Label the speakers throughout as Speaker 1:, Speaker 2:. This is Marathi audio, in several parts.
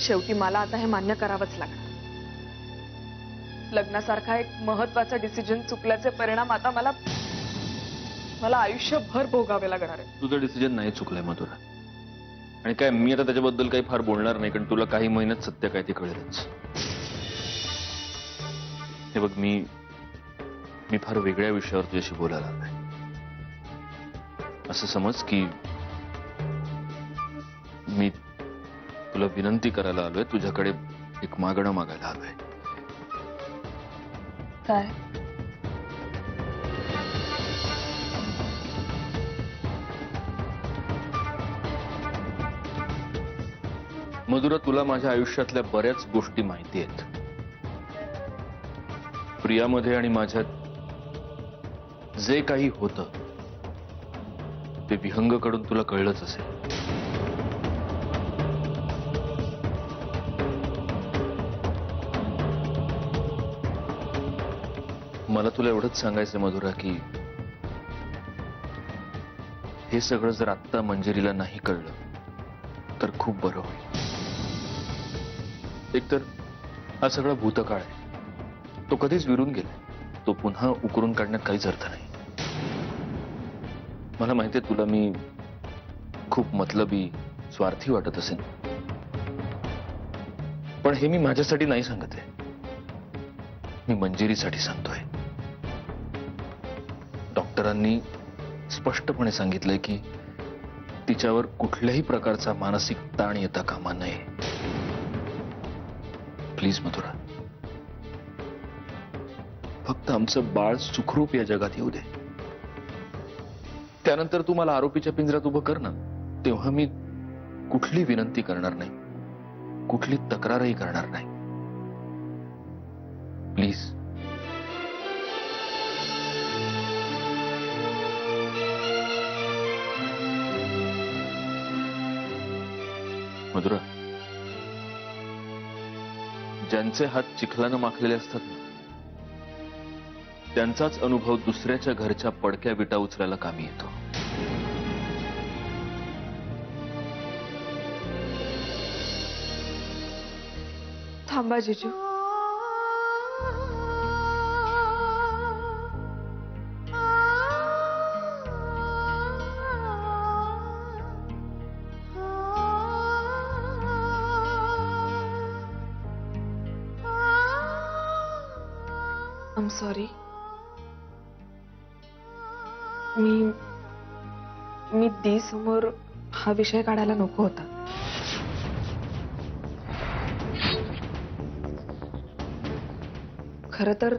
Speaker 1: शेवटी मला आता हे मान्य करावंच लागणार. लग्नासारखा एक महत्वाचा डिसिजन चुकल्याचे परिणाम आता मला मला आयुष्यभर भोगावे लागणार आहे.
Speaker 2: तुझं डिसिजन नाही चुकलंय मधुरा. आणि काय मी आता त्याच्याबद्दल काही फार बोलणार नाही, कारण तुला काही महिन्यात सत्य काय ते कळेलच. हे बघ, मी फार वेगळ्या विषयावर तुझ्याशी बोलायला आलोय. असं समज की मी तुला विनंती करायला आलोय, तुझ्याकडे एक मागणं मागायला आलोय.
Speaker 1: काय?
Speaker 2: मधुरा, तुला माझ्या आयुष्यातल्या बऱ्याच गोष्टी माहिती आहेत. प्रियामध्ये आणि माझ्यात जे काही होतं ते विहंगकडून तुला कळलंच असेल. मला तुला एवढंच सांगायचं मधुरा की हे सगळं जर आत्ता मंजिरीला नाही कळलं तर खूप बरं होईल. एकतर हा सगळा भूतकाळ आहे, तो कधीच विरून गेला. तो पुन्हा उकरून काढण्यात काहीच अर्थ नाही. मला माहितीये तुला मी खूप मतलबी, स्वार्थी वाटत असेल, पण हे मी माझ्यासाठी नाही सांगत आहे, मी मंजिरीसाठी सांगतोय. डॉक्टरांनी स्पष्टपणे सांगितलंय की तिच्यावर कुठल्याही प्रकारचा मानसिक ताण येता कामा नये. प्लीज मधुरा, फक्त आमचं बाळ सुखरूप या जगात येऊ दे. त्यानंतर तू मला आरोपीच्या पिंजऱ्यात उभं कर ना, तेव्हा मी कुठली विनंती करणार नाही, कुठली तक्रारही करणार नाही. प्लीज. मधुरा, ज्यांचे हात चिखलानं माखलेले असतात ना, त्यांचाच अनुभव दुसऱ्याच्या घरच्या पडक्या विटा उचलायला कामी येतो.
Speaker 1: थांबा जिजू. I'm sorry. मी दी समोर हा विषय काढायला नको होता. खरं तर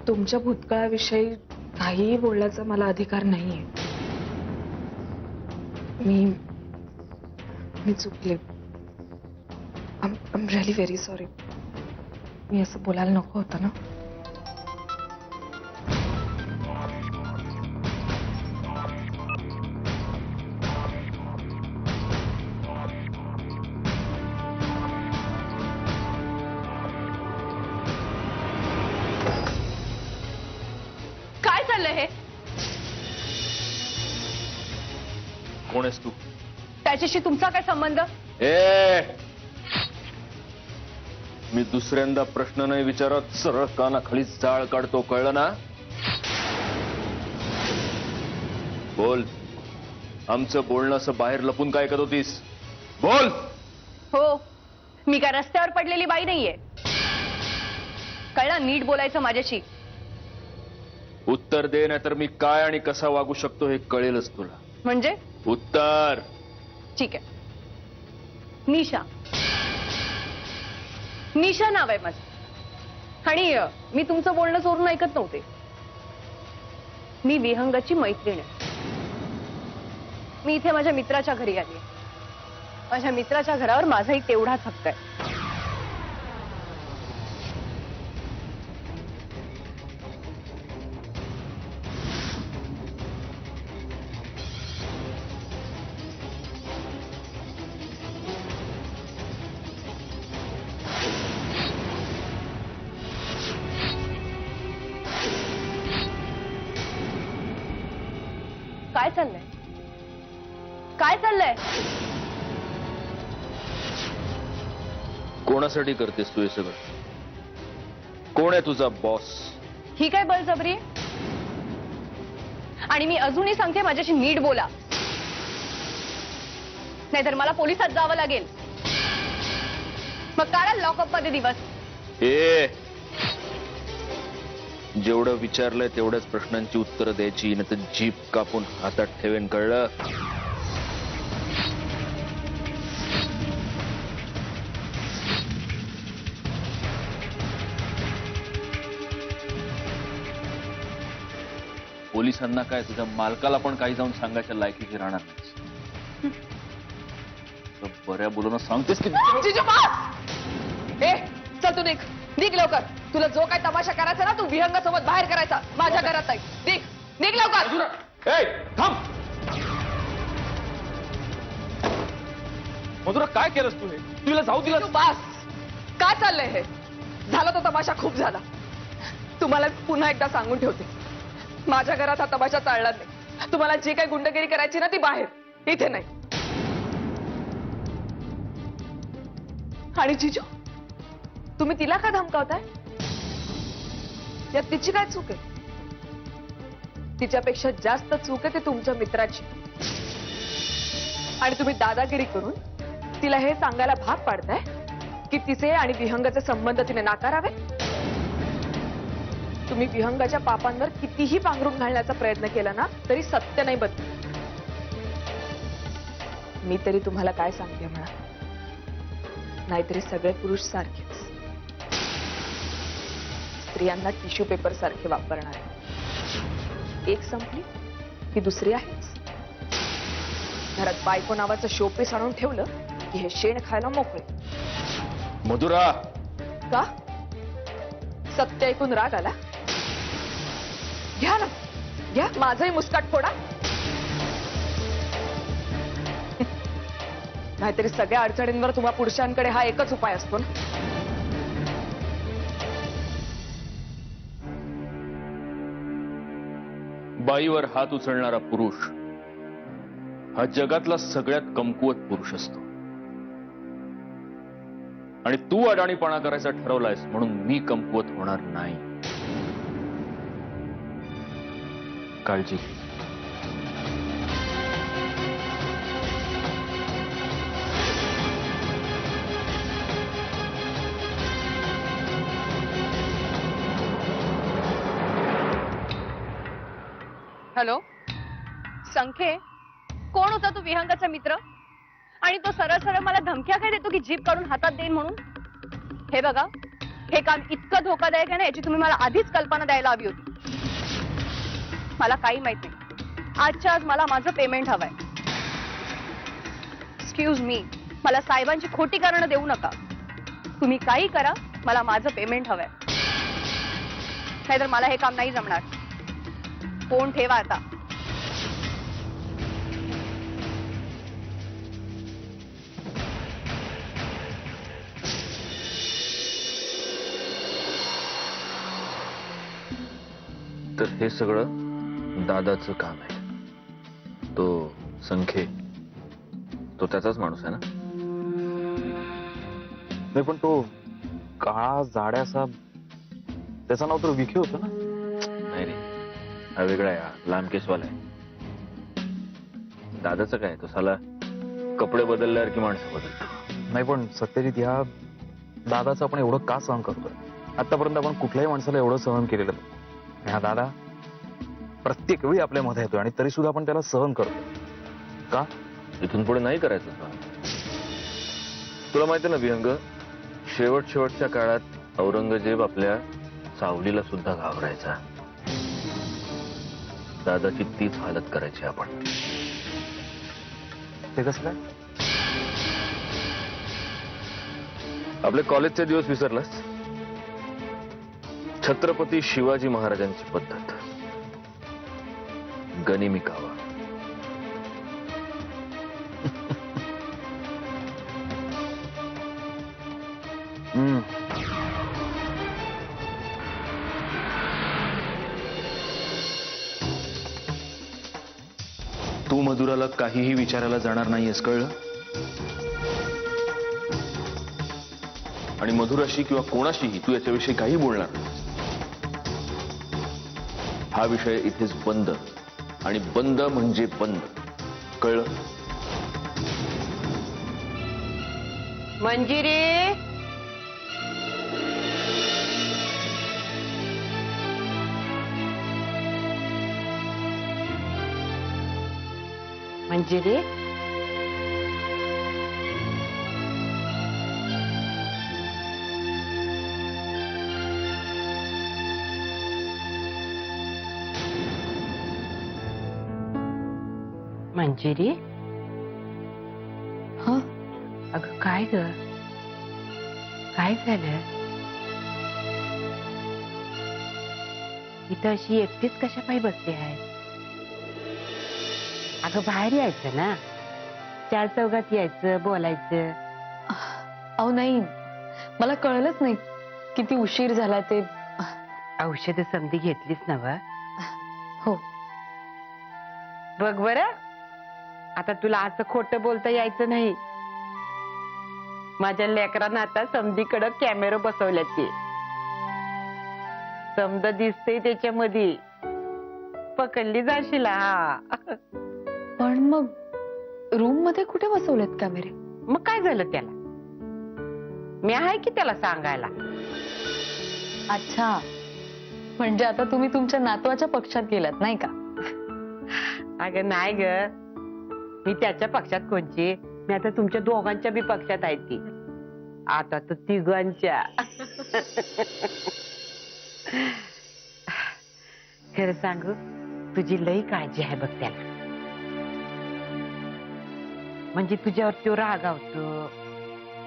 Speaker 1: तुमच्या भूतकाळाविषयी काहीही बोलण्याचा मला अधिकार नाहीये. मी चुकले. I'm really very sorry. मी असं बोलायला नको होतं ना.
Speaker 2: कोण आहेस तू?
Speaker 3: त्याच्याशी तुमचा काय संबंध?
Speaker 2: मी दुसऱ्यांदा प्रश्न नाही विचारत, सरळ कानाखाली जाळ काढतो, कळलं ना? बोल. आमचं बोलणं असं बाहेर लपून काय करत होतीस? बोल.
Speaker 3: हो, मी काय रस्त्यावर पडलेली बाई नाहीये. कळलं? नीट बोलायचं माझ्याशी.
Speaker 2: उत्तर दे, नाहीतर मी काय आणि कसा वागू शकतो हे कळेलच तुला.
Speaker 3: म्हणजे?
Speaker 2: उत्तर.
Speaker 3: ठीक आहे. निशा. निशा नाव आहे माझं. आणि मी तुमचं बोलणं चोरून ऐकत नव्हते. मी विहंगाची मैत्रीण आहे. मी इथे माझ्या मित्राच्या घरी आली. माझ्या मित्राच्या घरावर माझाही तेवढाच हक्क आहे. काय चाललंय? काय चाललंय?
Speaker 2: कोणासाठी करतेस तू हे सगळं? कोण आहे तुझा बॉस?
Speaker 3: ही काय बळजबरी आहे? आणि मी अजूनही सांगते, माझ्याशी नीट बोला, नाहीतर मला पोलिसात जावं लागेल. मग काढा लॉकअप मध्ये दिवस.
Speaker 2: ए, जेवढं विचारलंय तेवढ्याच प्रश्नांची उत्तरं द्यायची, नाही तर जीप कापून हातात ठेवेन, कळलं? पोलिसांना काय, तुझ्या मालकाला पण काही जाऊन सांगायच्या लायकीची राहणार नाही. बऱ्या बोलून सांगतेस की
Speaker 1: जिजू बस! ए, चल तू निघ, निघ लवकर. तुला जो काय तमाशा करायचा ना, तू विहंगासोबत बाहेर करायचा, माझ्या घरात नाही. निघ, निघ लवकर.
Speaker 2: ए, थांब. मधुरा, काय केलंस तू? हे तुला जाऊ दिलं?
Speaker 1: तू बस. काय चाललंय हे? झाला तो तमाशा खूप झाला. तुम्हाला पुन्हा एकदा सांगून ठेवते, माझ्या घरात हा तमाशा चालणार नाही. तुम्हाला जी काही गुंडगिरी करायची ना, ती बाहेर, इथे नाही. आणि जिजू, तुम्ही तिला का धमकावताय? यात तिची काय चूक आहे? तिच्यापेक्षा जास्त चूक आहे ती तुमच्या मित्राची. आणि तुम्ही दादागिरी करून तिला हे सांगायला भाग पाडताय की तिचे आणि विहंगाचे संबंध तिने नाकारावे. तुम्ही विहंगाच्या पापांवर कितीही पांघरून घालण्याचा प्रयत्न केला ना, तरी सत्य नाही बदलत. मी तरी तुम्हाला काय सांगते म्हणा, नाहीतरी सगळे पुरुष सारखेच स्त्रियांना टिश्यू पेपर सारखे वापरणार. एक संपली की दुसरी आहेच. घरात बायको नावाचं शोपीस आणून ठेवलं की हे शेण खायला मोकळे.
Speaker 2: मधुरा,
Speaker 1: का सत्य ऐकून राग आला? घ्या ना, घ्या, माझंही मुस्काट फोडा. नाहीतरी सगळ्या अडचणींवर तुम्हा पुरुषांकडे हा एकच उपाय असतो ना.
Speaker 2: बाईवर हात उचलणारा पुरुष हा जगातला सगळ्यात कमकुवत पुरुष असतो. आणि तू अडाणीपणा करायचा ठरवलायस म्हणून मी कमकुवत होणार नाही. काळजी घे.
Speaker 3: हॅलो संखे, कोण होता तू विहंगाचा मित्र? आणि तो सरळ सरळ मला धमक्या काय देतो की जीप काढून हातात देईन म्हणून? हे बघा, हे काम इतकं धोकादायक आहे ना, याची तुम्ही मला आधीच कल्पना द्यायला हवी होती. मला काही माहित नाही. आजच्या आज मला माझं पेमेंट हवंय. एक्सक्यूज मी, मला साहेबांची खोटी कारणं देऊ नका. तुम्ही काही करा, मला माझं पेमेंट हवंय, नाहीतर मला हे काम नाही जमणार. फोन ठेवा आता.
Speaker 2: तर हे सगळं दादाचं काम आहे. तो संखे, तो त्याचाच माणूस आहे ना?
Speaker 4: नाही, पण तो काळा जाड्यासा, त्याचं नाव तर विखे होतं ना?
Speaker 2: नाही रे, हा वेगळा आहे, हा लांब केसवाला आहे. दादाचं काय, तो साला कपडे बदलल्यावर की माणसं बदलतो.
Speaker 4: नाही, पण सत्यजित, ह्या दादाचं आपण एवढं का सहन करतोय? आतापर्यंत आपण कुठल्याही माणसाला एवढं सहन केलेलं नाही. हा दादा प्रत्येक वेळी आपल्या मध्ये येतोय आणि तरी सुद्धा आपण त्याला सहन करतो का?
Speaker 2: इथून पुढे नाही करायचं का? तुला माहिती ना विहंग, शेवटच्या काळात औरंगजेब आपल्या सावलीला सुद्धा घाबरायचा. दादाची तीच हालत करायची आपण.
Speaker 4: ते कसं काय?
Speaker 2: आपले कॉलेजचे दिवस विसरलास? छत्रपती शिवाजी महाराजांची पद्धत, गनिमी कावा. तू मधुराला काहीही विचारायला जाणार नाहीयेस, कळलं? आणि मधुराशी किंवा कोणाशीही तू याच्याविषयी काही बोलणार नाही. हा विषय इथेच बंद, आणि बंद म्हणजे बंद. कळलं?
Speaker 3: मंजिरी, मंजिरी, मंजिरी.
Speaker 1: हा
Speaker 3: अगं काय ग, काय झालं? इथं अशी एकटीच कशा पायी बसली आहे? अगं बाहेर यायचं ना, चार चौघात यायचं, बोलायचं.
Speaker 1: अहो नाही, मला कळलंच नाही किती उशीर झाला ते.
Speaker 3: औषध समधी घेतलीच ना व?
Speaker 1: हो.
Speaker 3: बघ बरं, आता तुला असं खोटं बोलता यायचं नाही. माझ्या लेकरांना आता समधीकडं कॅमेरा बसवल्यात ते. समद दिसते त्याच्यामध्ये, पकडली जाशील. हा
Speaker 1: पण मग रूम मध्ये कुठे बसवलेत कॅमेरे?
Speaker 3: मग काय झालं त्याला? मी आहे की त्याला सांगायला.
Speaker 1: अच्छा, म्हणजे आता तुम्ही तुमच्या नातवाच्या पक्षात गेलात नाही का?
Speaker 3: अगं नाही ग, मी त्याच्या पक्षात कोणची? मी आता तुमच्या दोघांच्या बी पक्षात आहे ती. आता तर तिघांच्या. खरं सांगू, तुझी लई काळजी आहे बघ त्याला. म्हणजे तुझ्यावर तो रागावतो,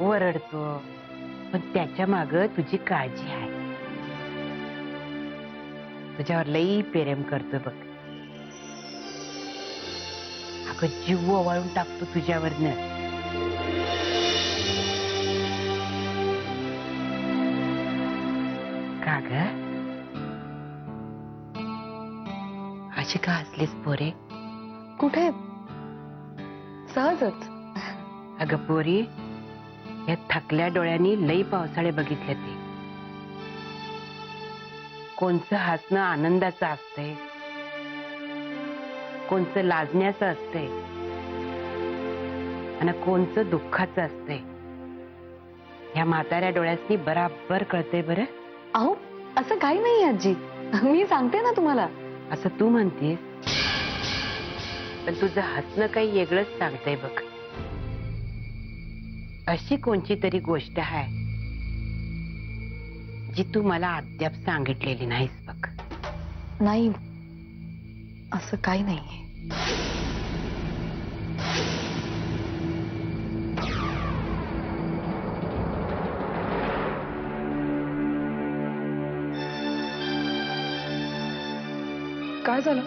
Speaker 3: वरडतो, पण त्याच्या माग तुझी काळजी आहे. तुझ्यावर लई प्रेम करतो बघ. अगं जीव ओवाळून टाकतो तुझ्यावरनं. का ग अशी का हसलीस पोरे?
Speaker 1: कुठे? सहजच.
Speaker 3: अगं पोरी, या थकल्या डोळ्यांनी लई पावसाळे बघितले ते. कोणचं हसणं आनंदाचं असतंय, कोणचं लाजण्याचं असतंय, आणि कोणचं दुःखाचं असतंय. ह्या म्हाताऱ्या डोळ्यासनी बराबर कळतंय बरं.
Speaker 1: अहो असं काही नाही आजी, मी सांगते ना तुम्हाला.
Speaker 3: असं तू म्हणतेस, पण तुझं हसणं काही वेगळंच सांगतंय बघ. अशी कोणची तरी गोष्ट आहे जी तू मला अद्याप सांगितलेली नाहीस बघ.
Speaker 1: नाही, असं काही नाहीये. काय झालं?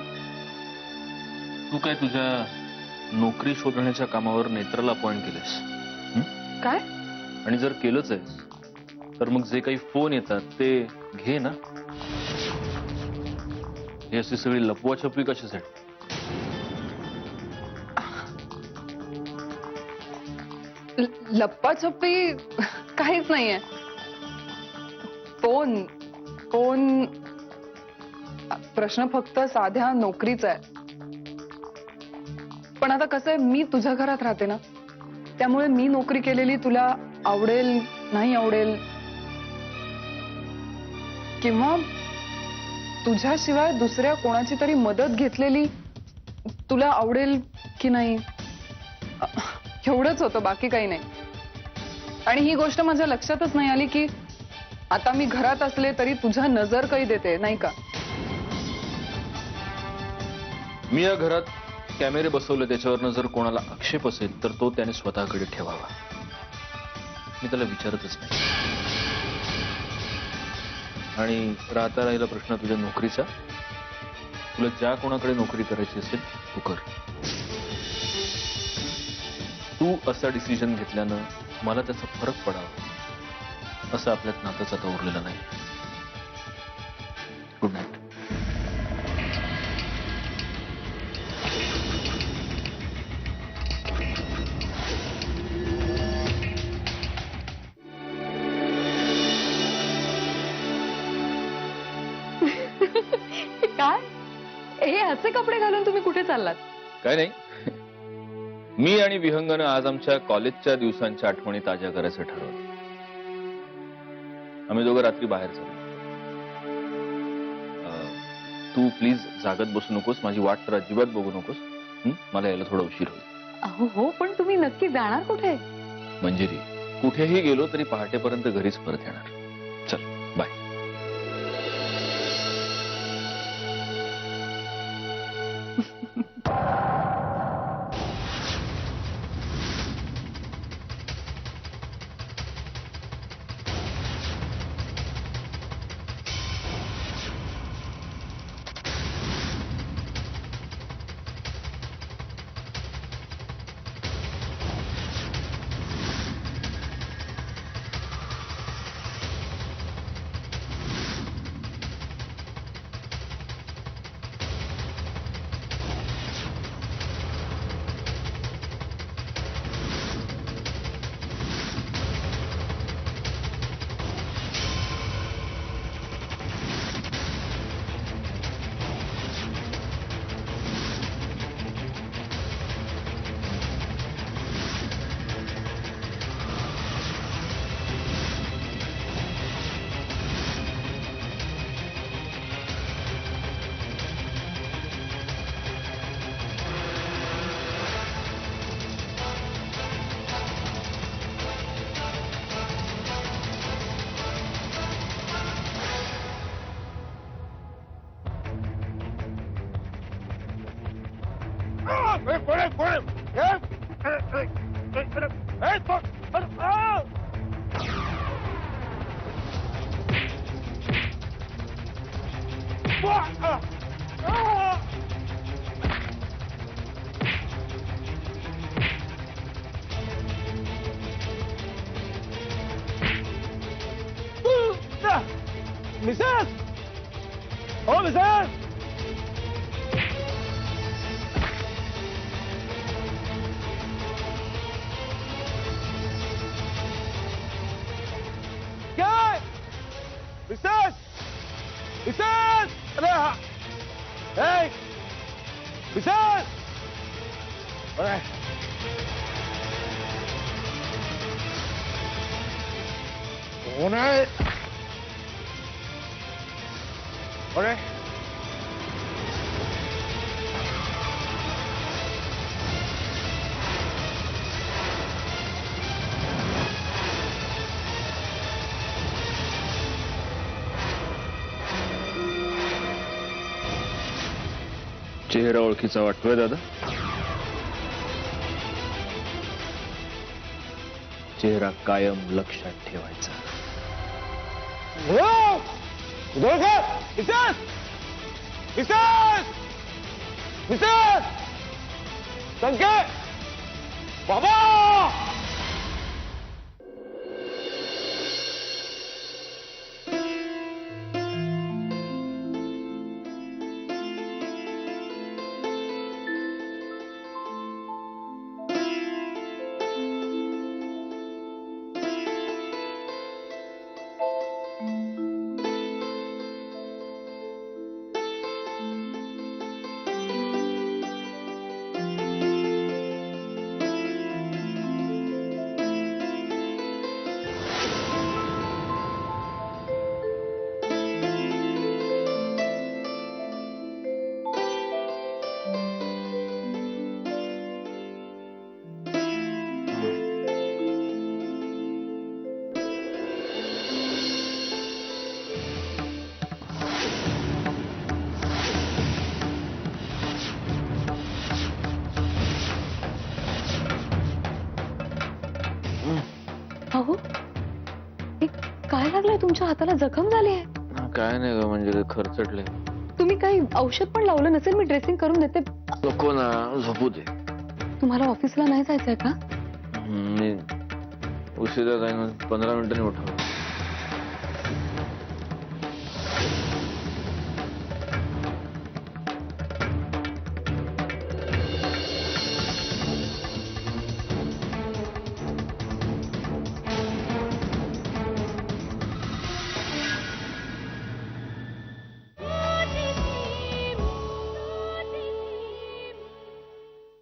Speaker 2: तू काय तुझ्या नोकरी शोधण्याच्या कामावर नेत्राला अपॉइंट केलेस?
Speaker 1: काय?
Speaker 2: आणि जर केलंच आहेस तर मग जे काही फोन येतात ते घे ना. ही अशी सगळी लपवाछपवी कशासाठी?
Speaker 1: लप्पाछप्पी काहीच नाहीये. फोन फोन प्रश्न फक्त साध्या नोकरीचा आहे. पण आता कसं आहे, मी तुझ्या घरात राहते ना, त्यामुळे मी नोकरी केलेली तुला आवडेल नाही आवडेल, किंवा तुझ्याशिवाय दुसऱ्या कोणाची तरी मदत घेतलेली तुला आवडेल की नाही, एवढंच होतं, बाकी काही नाही. आणि ही गोष्ट माझ्या लक्षातच नाही आली की आता मी घरात असले तरी तुझ्या नजर काही देते नाही का?
Speaker 2: मी या घरात कॅमेरे बसवले, त्याच्यावरनं जर कोणाला आक्षेप असेल तर तो त्याने स्वतःकडे ठेवावा. मी त्याला विचारतच नाही. आणि राहता राहिला प्रश्न तुझ्या नोकरीचा, तुला ज्या कोणाकडे नोकरी करायची असेल तू कर. तू असा डिसिजन घेतल्यानं मला त्याचा फरक पडावा असं आपल्यात नातंच आता उरलेलं नाही. Good night.
Speaker 3: ह्याचे कपडे घालून तुम्ही कुठे चाललात?
Speaker 2: काय नाही, मी आणि विहंगनं आज आमच्या कॉलेजच्या दिवसांच्या आठवणी ताज्या करायचं ठरवलं. आम्ही दोघं रात्री बाहेर चाललो. तू प्लीज जागत बसू नकोस, माझी वाट तर अजिबात बघू नकोस. मला यायला थोडा उशीर होईल.
Speaker 3: अहो हो, पण तुम्ही नक्की जाणार कुठे?
Speaker 2: मंजिरी, कुठेही गेलो तरी पहाटेपर्यंत घरीच परत येणार. चल बाय.
Speaker 5: मिसेस, ओ मिसेस, क्या मिसेस, मिसेस, अरे हे मिसेस, अरे कौन है? अरे
Speaker 2: चेहरा ओळखीचा वाटतोय दादा. चेहरा कायम लक्षात ठेवायचा.
Speaker 5: मिसेस, मिसेस, मिसेस, संके, बाबा.
Speaker 3: अहो हे काय लागलंय? तुमच्या हाताला जखम झाली आहे.
Speaker 2: काय नाही ग, म्हणजे ते खरचटले.
Speaker 3: तुम्ही काही औषध पण लावलं नसेल? मी ड्रेसिंग करून देते.
Speaker 2: नको ना, झोपू दे.
Speaker 3: तुम्हाला ऑफिसला नाही जायचंय का?
Speaker 2: मी उशिरा जाईन, 15 मिनिटांनी उठव.